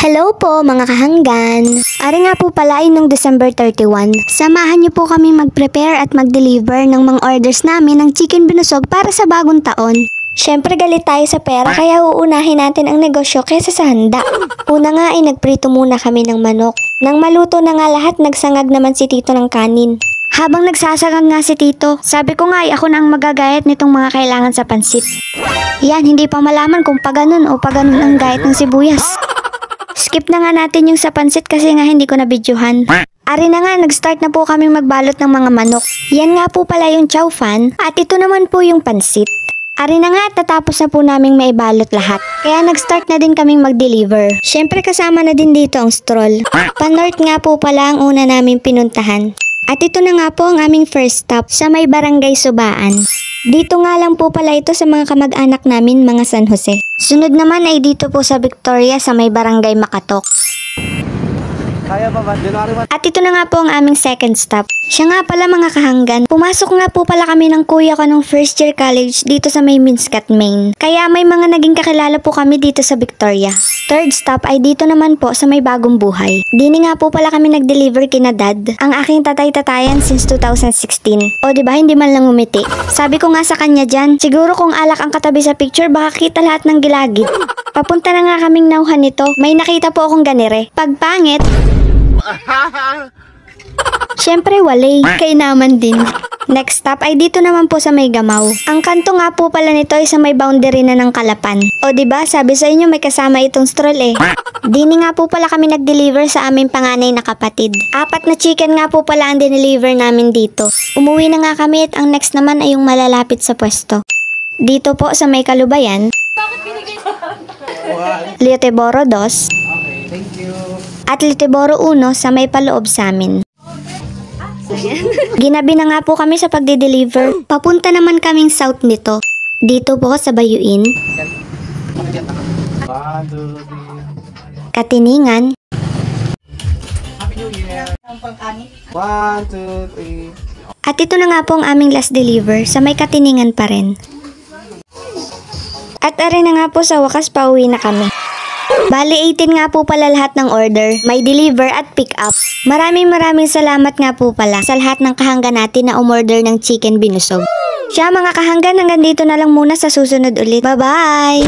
Hello po mga kahanggan! Ari nga po pala ay nung December 31. Samahan niyo po kami mag-prepare at mag-deliver ng mga orders namin ng chicken binusog para sa bagong taon. Syempre galit tayo sa pera kaya uunahin natin ang negosyo kaysa sa handa. Una nga ay nagprito muna kami ng manok. Nang maluto na nga lahat, nagsangag naman si Tito ng kanin. Habang nagsasangag nga si Tito, sabi ko nga ay ako na ang magagayat nitong mga kailangan sa pansit. Yan, hindi pa malaman kung paganon o paganon ang gayat ng sibuyas. Skip na nga natin yung sa pansit kasi nga hindi ko na-videohan. Ari na nga, nag-start na po kaming magbalot ng mga manok. Yan nga po pala yung chow fan at ito naman po yung pansit. Ari na nga at natapos na po naming maibalot lahat. Kaya nag-start na din kaming mag-deliver. Syempre kasama na din dito ang stroll. Pan-north nga po pala ang una naming pinuntahan. At ito na nga po ang aming first stop sa may barangay Subaan. Dito nga lang po pala ito sa mga kamag-anak namin, mga San Jose. Sunod naman ay dito po sa Victoria sa may barangay Makatok. Kaya pa ba? At ito na nga po ang aming second stop. Siya nga pala mga kahanggan. Pumasok nga po pala kami ng kuya ko nung first year college dito sa may Minskat, Maine. Kaya may mga naging kakilala po kami dito sa Victoria. Third stop ay dito naman po sa may Bagong Buhay. Dini nga po pala kami nag-deliver kina Dad, ang aking tatay-tatayan since 2016. O diba hindi man lang umiti. Sabi ko nga sa kanya dyan, siguro kung alak ang katabi sa picture baka kita lahat ng gilagid. Papunta na nga kaming nauhan nito, may nakita po akong ganire. Pagpangit, syempre walay, kainaman din. Next stop ay dito naman po sa may Gamaw. Ang kanto nga po pala nito ay sa may boundary na ng Kalapan. O diba sabi sa inyo may kasama itong stroll eh. Dini nga po pala kami nag-deliver sa aming panganay na kapatid. 4 na chicken nga po pala ang dineliver namin dito. Umuwi na nga kami at ang next naman ay yung malalapit sa pwesto. Dito po sa may Kalubayan, Lioteboro 2, Okay, thank you. at Lioteboro 1 sa may paloob sa amin. Ginabi na nga po kami sa pagde-deliver. Papunta naman kaming south nito. Dito po sa Bayuin, 1, 2, 3. Katiningan, Happy New Year. 1, 2, 3. at ito na nga po ang aming last deliver sa may Katiningan pa rin. At ari na nga po sa wakas pauwi na kami. Bali 18 nga po pala lahat ng order, may deliver at pick up. Maraming salamat nga po pala sa lahat ng kahanggan natin na umorder ng chicken binusog. Siya mga kahanggan, hanggang dito na lang muna, sa susunod ulit. Bye-bye!